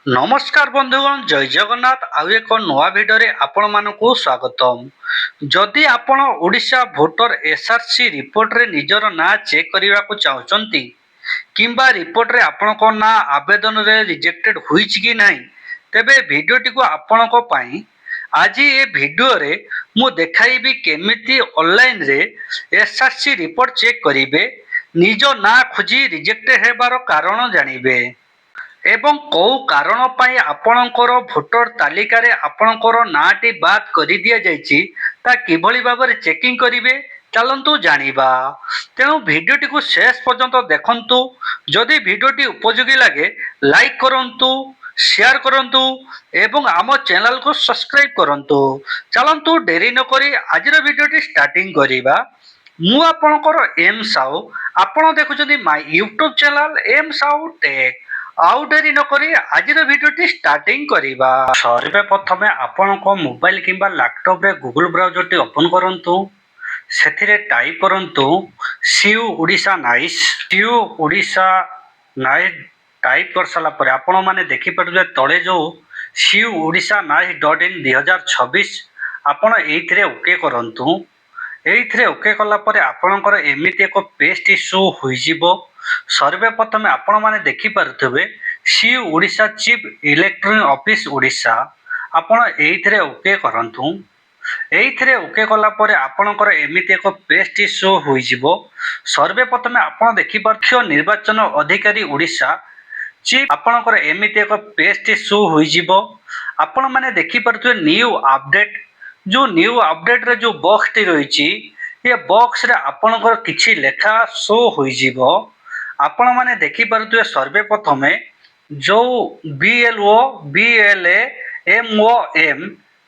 नमस्कार बंधुगण जय जगन्नाथ आउ एक नवा भिडियो रे आपण मानकु स्वागतम। जदि आपण ओडिशा भोटर एसआरसी रिपोर्ट रे निजर ना चेक करबा को चाहउचंती किंबा रिपोर्ट रे आपण को ना आवेदन रे रिजेक्टेड होईच कि नाही तेबे भिडियोटी को आपण को पाई आज ए भिडियो रे मु देखाइबी केमिति ऑनलाइन रे एसआरसी रिपोर्ट चेक करिवे निज ना खोजी रिजेक्ट हेबार कारण जानिबे एवं कौ कारण पाई आपणकर भोटर तालिका रे आपणकर नाटी बात करि दिया जायछि ता किभଳି भाबरे चेकिंग करिवे चलंतु जानिबा। तेणु भिडियोटी को शेष पर्यंत देखंतु। जदि भिडियोटी उपयोगी लगे लाइक करंतु, शेयर करंतु एवं आम चैनल को सब्सक्राइब करंतु। चलंतु डेरी न करी आजिर भिडियोटी स्टार्टिंग करिबा। मु आपणकर एम साहू आपण देखुछन्ती my YouTube channel M Sahu tech. आउ डेरी न करी आजिर भिडियोटी स्टार्टिंग करिबा। सर्वे प्रथमे आपण को मोबाइल किंबा लैपटॉप रे गूगल ब्राउजर टी ओपन करंतु। सेथिरे टाइप करंतु CU Odisha nice. CU Odisha nice type कर साला परे आपण माने देखि पड़बे तळे जो सीयू ओडिशा नाइस .in 2026 आपण एथिरे ओके करंतु। एथिरे ओके कला परे आपणकर एमिति एक पेज इश्यू होई जिवो। सर्वे प्रथमे आपण माने देखि पारुथबे सी Odisha chief electronic office Odisha आपण एथिरे ओके करंतु। एथिरे ओके कला परे आपणकर एमिति एक पेज इश्यू होई जिवो। सर्वे प्रथमे आपण देखि पारथियो निर्वाचन अधिकारी ओडिशा चीफ आपणकर एमिति एक पेज इश्यू होई जिवो। आपण माने देखि पारुथबे न्यू अपडेट जो न्यू अपडेट रे जो बॉक्स टी रहिछि ये बॉक्स रे आपणकर किछि लेखा शो होई जिवो। आपण माने देखि पारुथबे सर्वे प्रथमे जो बीएलओ बीएलए एमओएम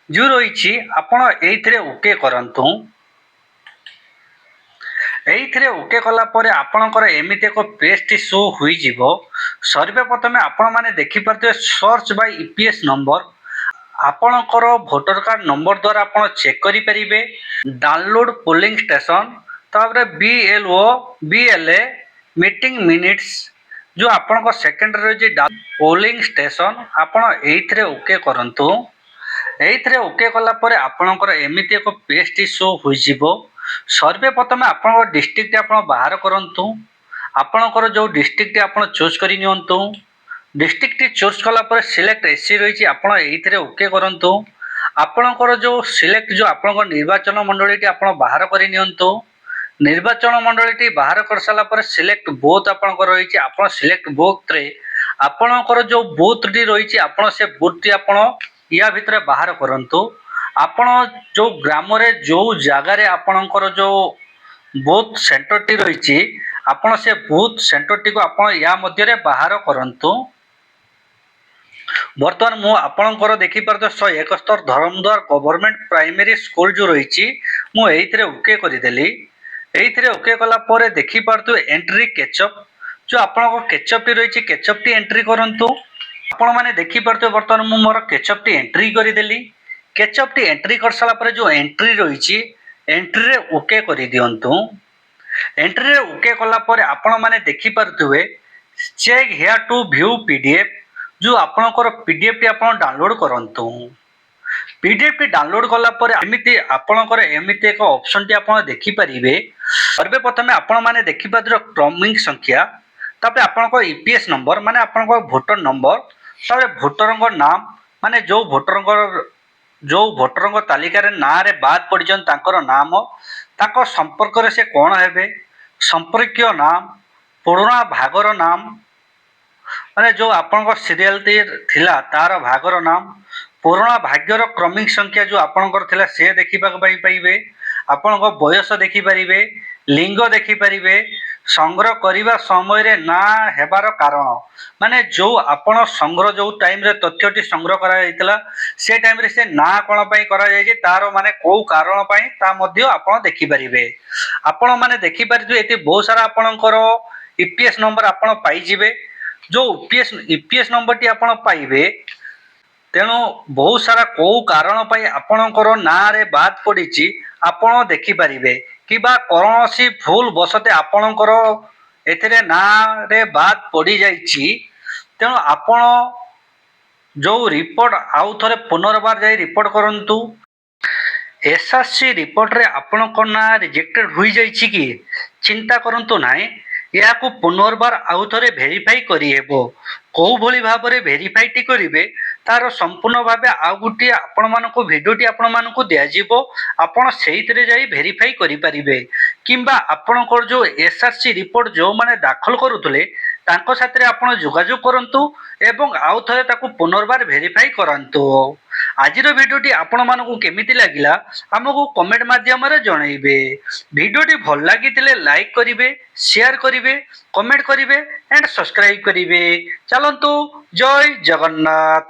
जो रहिछि आपण एथिरे ओके करंतु। एथिरे ओके कला परे आपणकर एमिति एक पेज टी शो होई जिवो। सर्वे प्रथमे आपण माने देखि पारुथबे सर्च बाय ईपीएस नंबर आपणकर भोटर कार्ड नंबर द्वारा आपण चेक करि परिबे। डाउनलोड पोलिंग स्टेशन ताबरे बीएलओ बीएलए मीटिंग मिनिट्स जो आपणकर सेकंड रे जे पोलिंग स्टेशन आपण एथिरे ओके करंतु। एथिरे ओके कला परे आपणकर एमिति एक पेज टी शो होई जिवो। सर्वे प्रथमे आपणकर डिस्ट्रिक्ट आपण बाहर करंतु। आपणकर जो डिस्ट्रिक्ट आपण चूज करि नियंतु। डिस्ट्रिक्ट चूज कला पर सिलेक्ट एससी रही आपण एथिरे ओके करंतु। आपणकर जो सिलेक्ट जो आपणकर निर्वाचन मंडली आपण बाहर करि नियंतु। निर्वाचन मंडली बाहर कर साला पर सिलेक्ट बूथ आपणकर रही आपण सिलेक्ट बूथ रे आपणकर जो बूथ टी रही आपण से बूथ टी आपण या भितर बाहर करंतु। आपण जो ग्राम रे जो जगह रे आपणकर जो बूथ सेंटर टी रही आपण से बूथ सेंटर टी को आपण या मध्य रे बाहर करंतु। बर्तमान मु आपणकर देखि पारत 171 धर्मद्वार गवर्नमेंट प्राइमरी स्कूल जो रही मु एथिरे ओके करि देली। एथिरे ओके कला परे देखि पारतु एंट्री केचअप जो आपनको केचअप टी रही केचअप टी एंट्री करंतु। आपण माने देखि पारतु बर्तमान मु मोर केचअप टी एंट्री करि देली। केचअप टी एंट्री कर साला परे जो एंट्री रही एंट्री रे ओके करि दियंतु। एंट्री रे ओके कला परे आपण माने देखि पारतुवे check here to view PDF जो आपणकर पीडीएफ टी आपण डाउनलोड करंतु। पीडीएफ टी डाउनलोड कला परे एमिति आपणकर एमिति एक ऑप्शन टी आपण देखि परिबे। सर्वे प्रथमे आपण माने देखि पात्र क्रमिक संख्या तापर आपणकर ईपीएस नंबर माने आपणकर भोटर नंबर तापर भोटरंग नाम माने जो भोटरंग तालिका रे ना रे बाद पडिजन तांकर नाम ताको संपर्क रे से कोन हेबे संपर्कीय नाम पुराना भागर नाम माने जो आपन सीरियल थिला तार भागर नाम पुराना भाग्यर क्रमिक संख्या जो आपनकर थिला से देखिबा पाइबे। आपन बयस देखि पारिबे लिंग देखि पारिबे संग्रह करिबा समय रे ना हेबार कारण माने जो आपन संग्रह जो टाइम रे तथ्यटी संग्रह करा जायतिला से टाइम रे से ना कोन पई करा जाय जे तार माने को कारण पई ता मध्ये आपन देखि पारिबे। आपन माने देखि पारिबे एते बहुत सारा आपनकर ईपीएस नंबर आपन पाई जिवे। जो ईपीएस नंबर टी आपण पाइबे तेणु बहुत सारा को कारण पाई आपणकर ना रे बाद पड़ी आपण देखि पारिबे किबा कौनसी भूल बसते आपणकर एथिरे ना रे बाद पड़ी जाइछि तेणु आपण ଯେଉଁ ରିପୋର୍ଟ ଆଉ ଥରେ ପୁନର୍ବାର ଯାଇ ରିପୋର୍ଟ କରନ୍ତୁ। ଏସ୍ଆର୍ସି ରିପୋର୍ଟରେ ଆପଣଙ୍କ ନାଁ ରିଜେକ୍ଟେଡ୍ ହୋଇଯାଇଛି କି? ଚିନ୍ତା କରନ୍ତୁ ନାହିଁ, ଏହାକୁ ପୁନର୍ବାର ଆଉ ଥରେ ଭେରିଫାଇ କରିହେବ। କେଉଁଭଳି ଭାବରେ ଭେରିଫାଇଟି କରିବେ ତାର ସମ୍ପୂର୍ଣ୍ଣ ଭାବେ ଆଉ ଗୋଟିଏ ଆପଣମାନଙ୍କୁ ଭିଡ଼ିଓଟି ଆପଣମାନଙ୍କୁ ଦିଆଯିବ। ଆପଣ ସେଇଥିରେ ଯାଇ ଭେରିଫାଇ କରିପାରିବେ, କିମ୍ବା ଆପଣଙ୍କର ଯେଉଁ ଏସ୍ଆର୍ସି ରିପୋର୍ଟ ଯେଉଁମାନେ ଦାଖଲ କରୁଥିଲେ ତାଙ୍କ ସାଥିରେ ଆପଣ ଯୋଗାଯୋଗ କରନ୍ତୁ ଏବଂ ଆଉ ଥରେ ତାକୁ ପୁନର୍ବାର ଭେରିଫାଇ କରାନ୍ତୁ। ଆଜିର ଭିଡ଼ିଓଟି ଆପଣମାନଙ୍କୁ କେମିତି ଲାଗିଲା ଆମକୁ କମେଣ୍ଟ ମାଧ୍ୟମରେ ଜଣାଇବେ। ଭିଡ଼ିଓଟି ଭଲ ଲାଗିଥିଲେ ଲାଇକ୍ କରିବେ, ସେୟାର କରିବେ, କମେଣ୍ଟ କରିବେ ଏଣ୍ଡ ସବସ୍କ୍ରାଇବ କରିବେ। ଚାଲନ୍ତୁ, ଜୟ ଜଗନ୍ନାଥ।